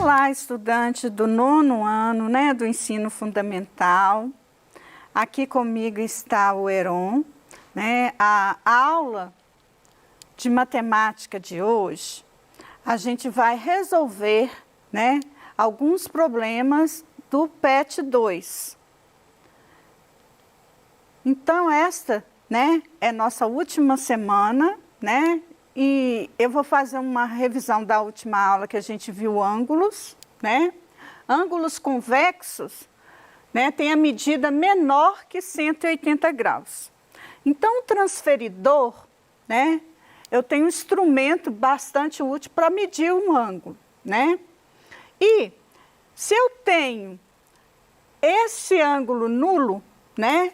Olá, estudante do 9º ano, né, do ensino fundamental. Aqui comigo está o Heron, né? A aula de matemática de hoje, a gente vai resolver, né, alguns problemas do PET 2. Então, esta, né, é nossa última semana, né? E eu vou fazer uma revisão da última aula que a gente viu ângulos, né? Ângulos convexos, né, tem a medida menor que 180 graus. Então, o transferidor, né, eu tenho um instrumento bastante útil para medir um ângulo, né? E se eu tenho esse ângulo nulo, né,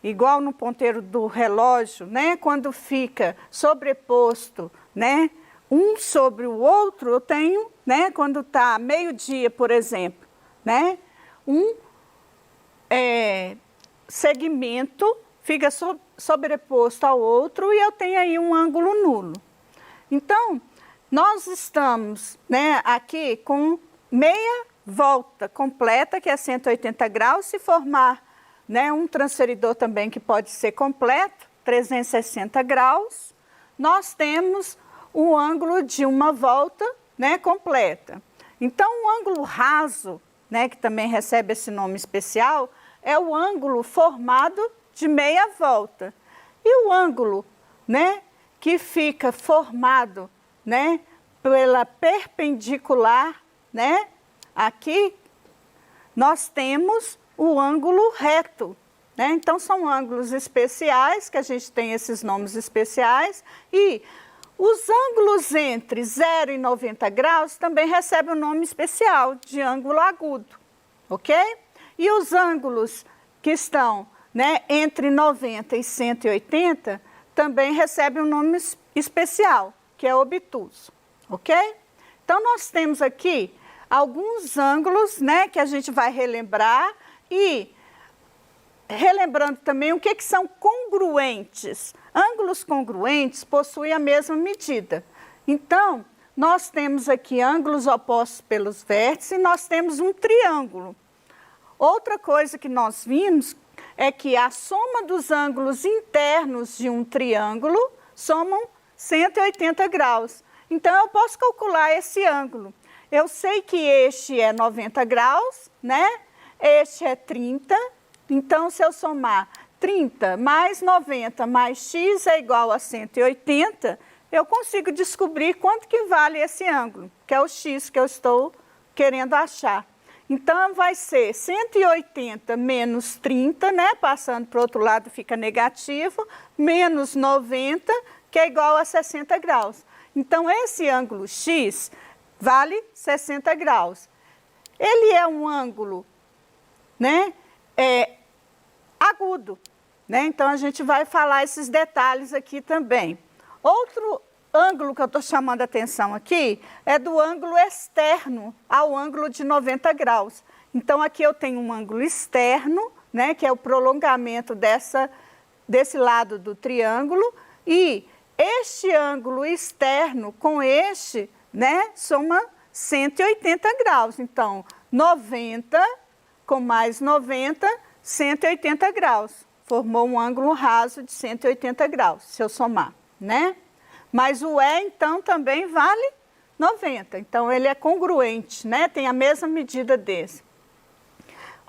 igual no ponteiro do relógio, né, quando fica sobreposto, né, um sobre o outro, eu tenho, né, quando está meio-dia, por exemplo, né, um segmento fica sobreposto ao outro e eu tenho aí um ângulo nulo. Então, nós estamos, né, aqui com meia volta completa, que é 180 graus, se formar, né, um transferidor também que pode ser completo, 360 graus, nós temos o ângulo de uma volta, né, completa. Então, o ângulo raso, né, que também recebe esse nome especial, é o ângulo formado de meia volta. E o ângulo, né, que fica formado, né, pela perpendicular, né, aqui nós temos o ângulo reto, né? Então, são ângulos especiais, que a gente tem esses nomes especiais, e os ângulos entre 0 e 90 graus também recebem o nome especial de ângulo agudo, ok? E os ângulos que estão, né, entre 90 e 180 também recebem um nome especial, que é obtuso, ok? Então, nós temos aqui alguns ângulos, né, que a gente vai relembrar. E relembrando também o que são congruentes. Ângulos congruentes possuem a mesma medida. Então, nós temos aqui ângulos opostos pelos vértices e nós temos um triângulo. Outra coisa que nós vimos é que a soma dos ângulos internos de um triângulo somam 180 graus. Então, eu posso calcular esse ângulo. Eu sei que este é 90 graus, né? Este é 30, então se eu somar 30 mais 90 mais x é igual a 180, eu consigo descobrir quanto que vale esse ângulo, que é o x que eu estou querendo achar. Então, vai ser 180 menos 30, né? Passando para o outro lado fica negativo, menos 90, que é igual a 60 graus. Então, esse ângulo x vale 60 graus. Ele é um ângulo, né, agudo, né? Então, a gente vai falar esses detalhes aqui também. Outro ângulo que eu estou chamando a atenção aqui é do ângulo externo ao ângulo de 90 graus. Então, aqui eu tenho um ângulo externo, né, que é o prolongamento desse lado do triângulo, e este ângulo externo com este, né, soma 180 graus. Então, 90 com mais 90, 180 graus. Formou um ângulo raso de 180 graus, se eu somar, né? Mas o E, então, também vale 90. Então, ele é congruente, né? Tem a mesma medida desse.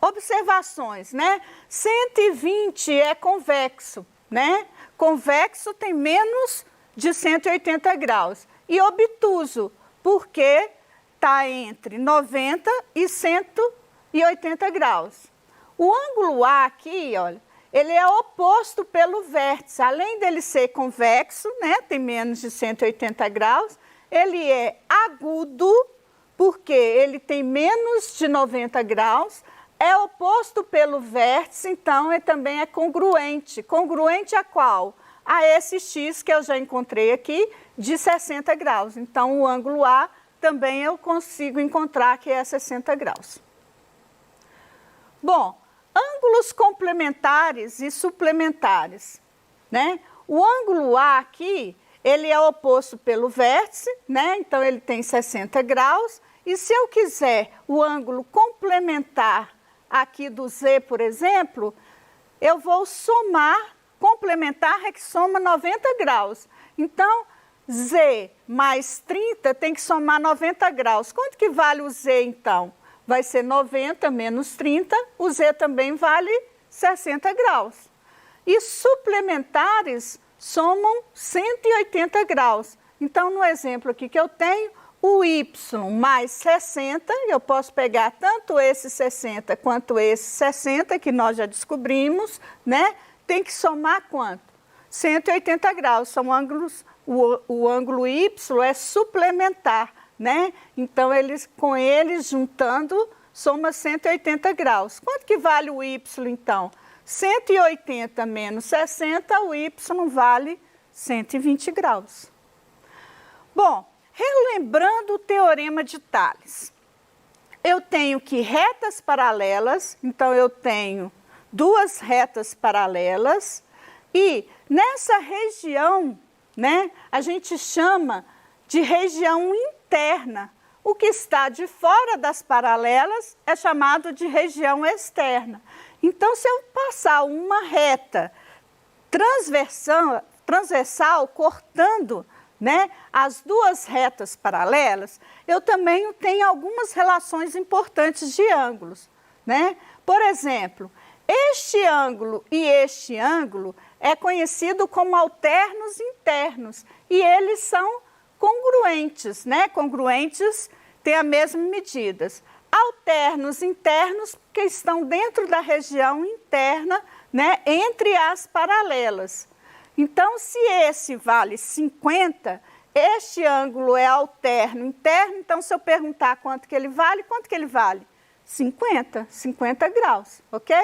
Observações, né? 120 é convexo, né? Convexo tem menos de 180 graus. E obtuso, porque está entre 90 e 180 graus. O ângulo A aqui, olha, ele é oposto pelo vértice. Além dele ser convexo, né, tem menos de 180 graus, ele é agudo, porque ele tem menos de 90 graus, é oposto pelo vértice, então ele também é congruente. Congruente a qual? A esse x que eu já encontrei aqui, de 60 graus. Então, o ângulo A também eu consigo encontrar que é 60 graus. Bom, ângulos complementares e suplementares, né? O ângulo A aqui, ele é oposto pelo vértice, né? Então, ele tem 60 graus E se eu quiser o ângulo complementar aqui do Z, por exemplo, eu vou somar, complementar é que soma 90 graus. Então, Z mais 30 tem que somar 90 graus. Quanto que vale o Z, então? Vai ser 90 menos 30, o Z também vale 60 graus. E suplementares somam 180 graus. Então, no exemplo aqui que eu tenho, o Y mais 60, eu posso pegar tanto esse 60 quanto esse 60, que nós já descobrimos, né? Tem que somar quanto? 180 graus, são ângulos, o ângulo Y é suplementar, né? Então, com eles juntando, soma 180 graus. Quanto que vale o Y, então? 180 menos 60, o Y vale 120 graus. Bom, relembrando o teorema de Tales, eu tenho que retas paralelas, então eu tenho duas retas paralelas e nessa região, né, a gente chama de região interna. O que está de fora das paralelas é chamado de região externa. Então, se eu passar uma reta transversal cortando, né, as duas retas paralelas, eu também tenho algumas relações importantes de ângulos, né? Por exemplo, este ângulo e este ângulo é conhecido como alternos internos e eles são congruentes, né? Congruentes têm as mesmas medidas. Alternos internos que estão dentro da região interna, né? Entre as paralelas. Então, se esse vale 50, este ângulo é alterno interno, então se eu perguntar quanto que ele vale, 50 graus, ok?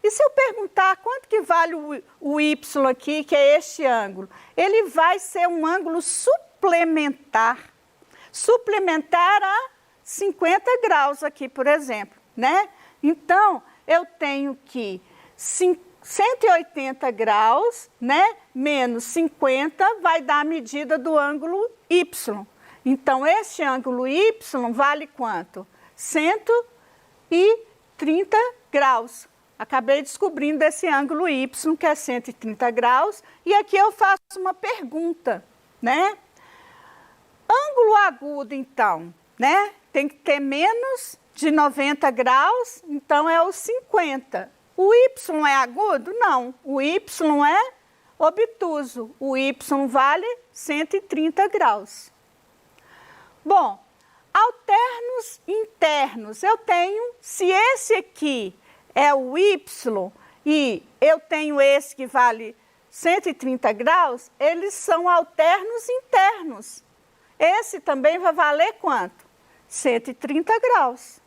E se eu perguntar quanto que vale o Y aqui, que é este ângulo, ele vai ser um ângulo suplementar a 50 graus aqui, por exemplo, né? Então, eu tenho que 180 graus, né, menos 50 vai dar a medida do ângulo Y. Então, este ângulo Y vale quanto? 130 graus. Acabei descobrindo esse ângulo Y, que é 130 graus. E aqui eu faço uma pergunta, né? Ângulo agudo, então, né? Tem que ter menos de 90 graus, então é o 50. O Y é agudo? Não. O Y é obtuso. O Y vale 130 graus. Bom, alternos internos. Eu tenho, se esse aqui é o Y e eu tenho esse que vale 130 graus, eles são alternos internos. Esse também vai valer quanto? 130 graus.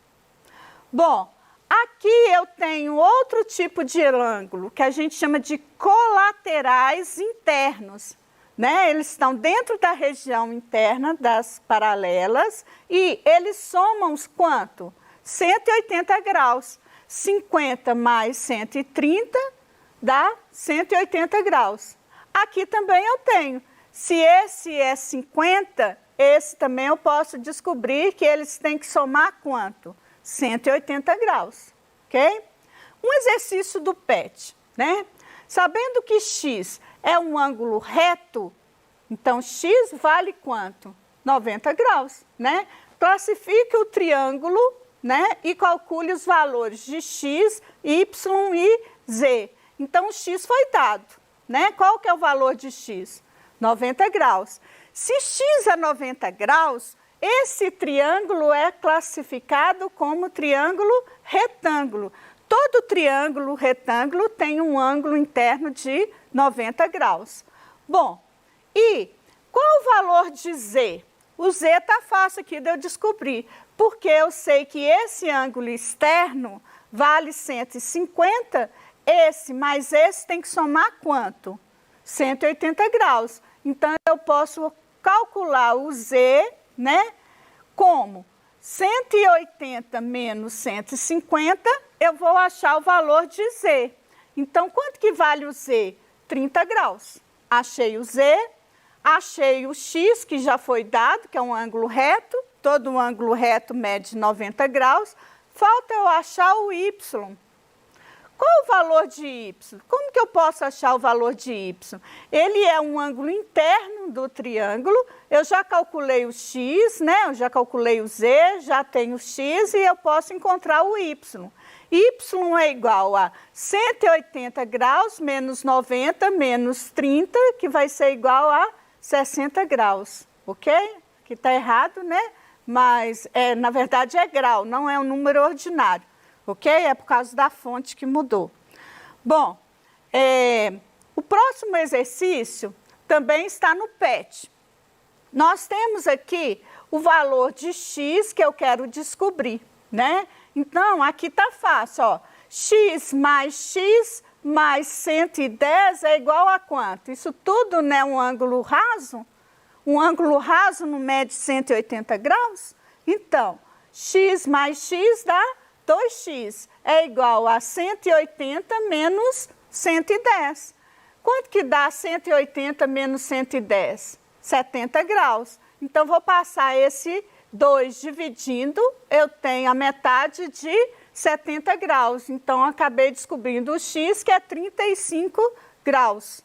Bom, aqui eu tenho outro tipo de ângulo, que a gente chama de colaterais internos, né? Eles estão dentro da região interna das paralelas e eles somam quanto? 180 graus. 50 mais 130 dá 180 graus. Aqui também eu tenho. Se esse é 50, esse também eu posso descobrir que eles têm que somar quanto? 180 graus, ok? Um exercício do PET, né? Sabendo que X é um ângulo reto, então X vale quanto? 90 graus, né? Classifique o triângulo, né? E calcule os valores de X, Y e Z. Então, o X foi dado, né? Qual que é o valor de X? 90 graus. Se X é 90 graus, esse triângulo é classificado como triângulo retângulo. Todo triângulo retângulo tem um ângulo interno de 90 graus. Bom, e qual o valor de Z? O Z está fácil aqui de eu descobrir, porque eu sei que esse ângulo externo vale 150, esse mais esse tem que somar quanto? 180 graus. Então, eu posso calcular o Z, né? Como 180 menos 150, eu vou achar o valor de Z. Então, quanto que vale o Z? 30 graus. Achei o Z, achei o X, que já foi dado, que é um ângulo reto, todo ângulo reto mede 90 graus, falta eu achar o y. Qual o valor de y? Como que eu posso achar o valor de y? Ele é um ângulo interno do triângulo, eu já calculei o x, né? Eu já calculei o z, já tenho o x e eu posso encontrar o y. Y é igual a 180 graus menos 90 menos 30, que vai ser igual a 60 graus, ok? Aqui está errado, né? Mas, na verdade, é grau, não é um número ordinário. Ok? É por causa da fonte que mudou. Bom, o próximo exercício também está no PET. Nós temos aqui o valor de x que eu quero descobrir, né? Então, aqui está fácil, ó. X mais 110 é igual a quanto? Isso tudo não é um ângulo raso? Um ângulo raso não mede 180 graus? Então, x mais x dá 2x é igual a 180 menos 110. Quanto que dá 180 menos 110? 70 graus. Então, vou passar esse 2 dividindo, eu tenho a metade de 70 graus. Então, acabei descobrindo o x, que é 35 graus.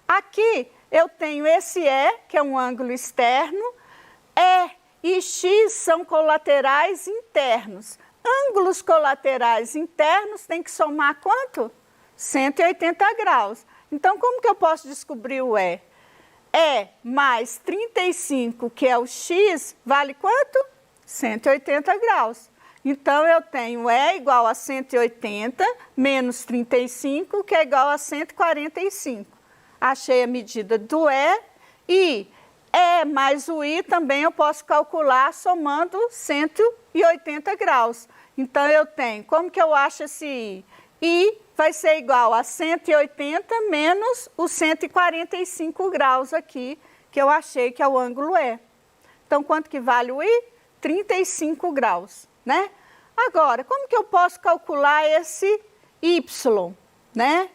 Aqui, eu tenho esse E, que é um ângulo externo, E e x são colaterais internos. Ângulos colaterais internos tem que somar quanto? 180 graus. Então, como que eu posso descobrir o E? E mais 35, que é o x, vale quanto? 180 graus. Então, eu tenho E igual a 180 menos 35, que é igual a 145. Achei a medida do E mais o I também eu posso calcular somando 180 graus. Então, eu tenho, como que eu acho esse I? I vai ser igual a 180 menos os 145 graus aqui, que eu achei que é o ângulo E. Então, quanto que vale o I? 35 graus, né? Agora, como que eu posso calcular esse Y, né?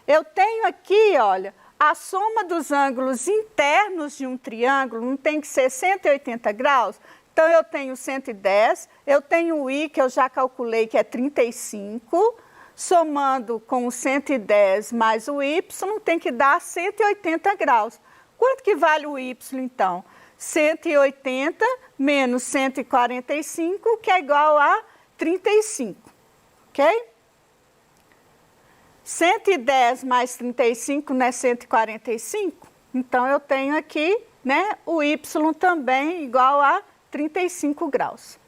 Eu tenho aqui, olha, a soma dos ângulos internos de um triângulo não tem que ser 180 graus? Então, eu tenho 110, eu tenho o I, que eu já calculei, que é 35, somando com o 110 mais o Y, tem que dar 180 graus. Quanto que vale o Y, então? 180 menos 145, que é igual a 35, ok? 110 mais 35 não é 145? Então, eu tenho aqui, né, o Y também igual a 35 graus.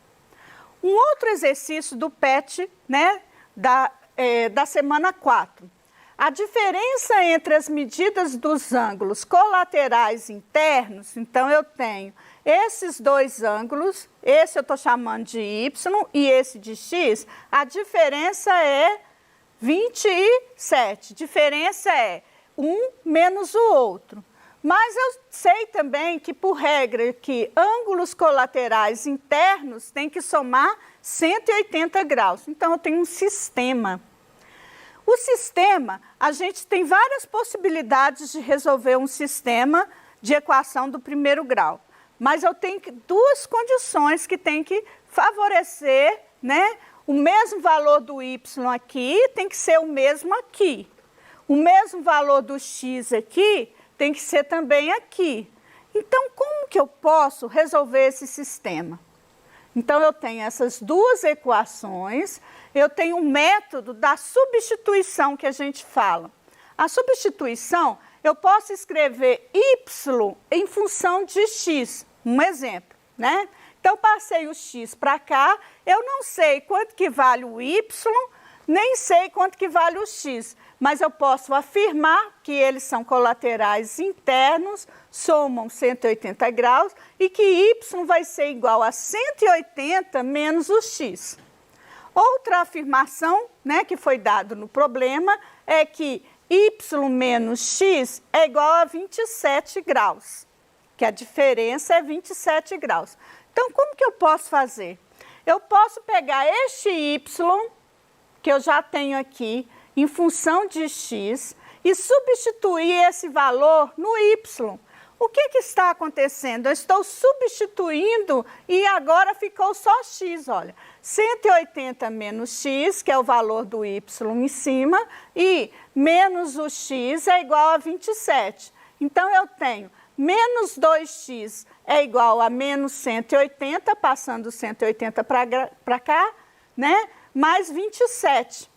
Um outro exercício do PET, né, da semana 4. A diferença entre as medidas dos ângulos colaterais internos, então eu tenho esses dois ângulos, esse eu estou chamando de Y e esse de X, a diferença é 27. Diferença é um menos o outro. Mas eu sei também que, por regra, que ângulos colaterais internos têm que somar 180 graus. Então, eu tenho um sistema. O sistema, a gente tem várias possibilidades de resolver um sistema de equação do primeiro grau. Mas eu tenho duas condições que tem que favorecer, né? O mesmo valor do y aqui tem que ser o mesmo aqui. O mesmo valor do x aqui tem que ser também aqui. Então, como que eu posso resolver esse sistema? Então, eu tenho essas duas equações, eu tenho um método da substituição que a gente fala. A substituição, eu posso escrever y em função de x, um exemplo, né? Então, passei o x para cá, eu não sei quanto que vale o y, nem sei quanto que vale o x, mas eu posso afirmar que eles são colaterais internos, somam 180 graus e que y vai ser igual a 180 menos o x. Outra afirmação, né, que foi dada no problema é que y menos x é igual a 27 graus, que a diferença é 27 graus. Então, como que eu posso fazer? Eu posso pegar este y, que eu já tenho aqui, em função de x, e substituir esse valor no y. O que está acontecendo? Eu estou substituindo e agora ficou só x, olha. 180 menos x, que é o valor do y em cima, e menos o x é igual a 27. Então, eu tenho menos 2x é igual a menos 180, passando 180 para cá, né? Mais 27.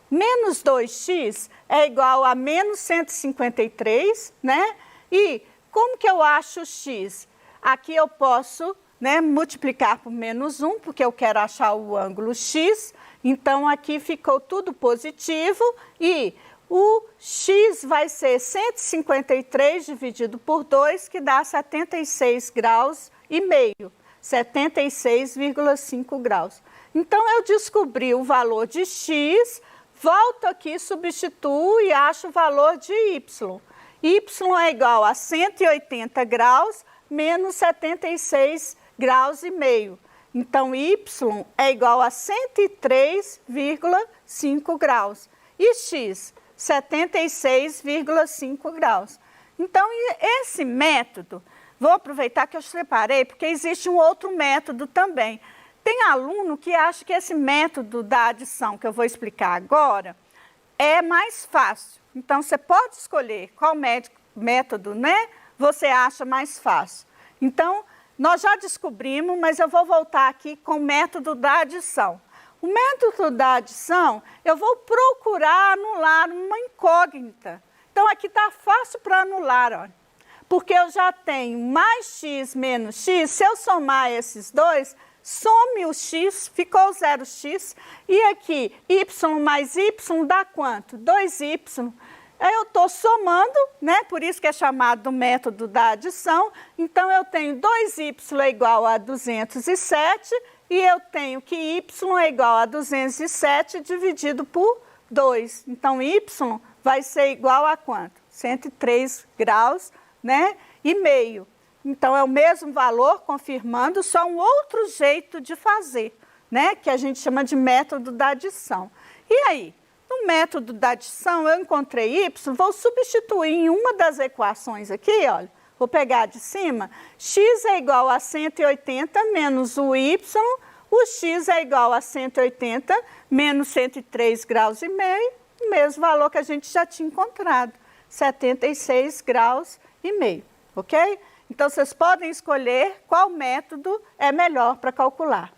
Menos 2x é igual a menos 153, né? E como que eu acho o x? Aqui eu posso, né, multiplicar por menos 1, porque eu quero achar o ângulo x. Então, aqui ficou tudo positivo e o x vai ser 153 dividido por 2, que dá 76 graus e meio, 76,5 graus. Então, eu descobri o valor de x, volto aqui, substituo e acho o valor de y. Y é igual a 180 graus menos 76 graus e meio. Então, y é igual a 103,5 graus. E x, 76,5 graus. Então, esse método, vou aproveitar que eu separei, porque existe um outro método também. Tem aluno que acha que esse método da adição, que eu vou explicar agora, é mais fácil. Então, você pode escolher qual método, né, você acha mais fácil. Então, nós já descobrimos, mas eu vou voltar aqui com o método da adição. O método da adição, eu vou procurar anular uma incógnita. Então, aqui está fácil para anular, olha. Porque eu já tenho mais x menos x, se eu somar esses dois, some o x, ficou 0x. E aqui, y mais y dá quanto? 2y. Aí eu estou somando, né? Por isso que é chamado do método da adição. Então, eu tenho 2y é igual a 207 e eu tenho que y é igual a 207 dividido por 2. Então, y vai ser igual a quanto? 103 graus, né? E meio. Então, é o mesmo valor, confirmando, só um outro jeito de fazer, né? Que a gente chama de método da adição. E aí? No método da adição, eu encontrei y, vou substituir em uma das equações aqui, olha. Vou pegar de cima, x é igual a 180 menos o y, o x é igual a 180 menos 103 graus e meio, o mesmo valor que a gente já tinha encontrado, 76 graus e meio, ok? Então, vocês podem escolher qual método é melhor para calcular.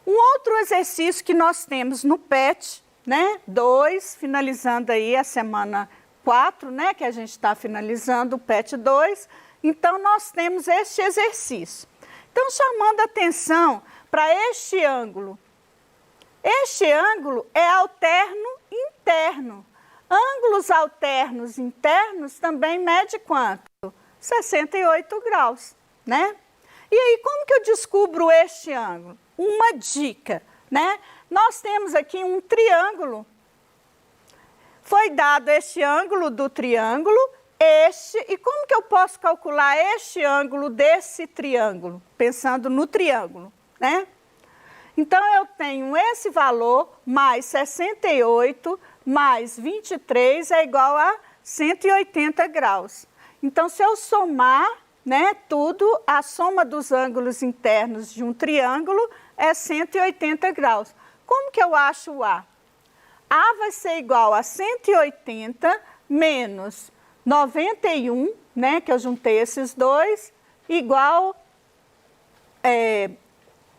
Um outro exercício que nós temos no PET, né, 2, finalizando aí a semana 4, né, que a gente está finalizando o PET 2. Então, nós temos este exercício. Então, chamando a atenção para este ângulo. Este ângulo é alterno interno. Ângulos alternos internos também mede quanto? 68 graus, né? E aí, como que eu descubro este ângulo? Uma dica, né? Nós temos aqui um triângulo. Foi dado este ângulo do triângulo, este, e como que eu posso calcular este ângulo desse triângulo? Pensando no triângulo, né? Então, eu tenho esse valor mais 68 mais 23 é igual a 180 graus. Então, se eu somar, né, tudo, a soma dos ângulos internos de um triângulo é 180 graus. Como que eu acho o A? A vai ser igual a 180 menos 91, né, que eu juntei esses dois, igual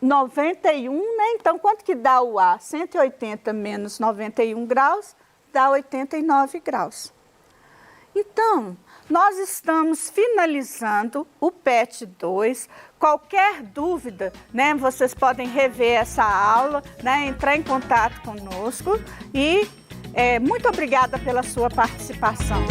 91, né? Então, quanto que dá o A? 180 menos 91 graus dá 89 graus. Então, nós estamos finalizando o PET 2. Qualquer dúvida, né, vocês podem rever essa aula, né, entrar em contato conosco e muito obrigada pela sua participação.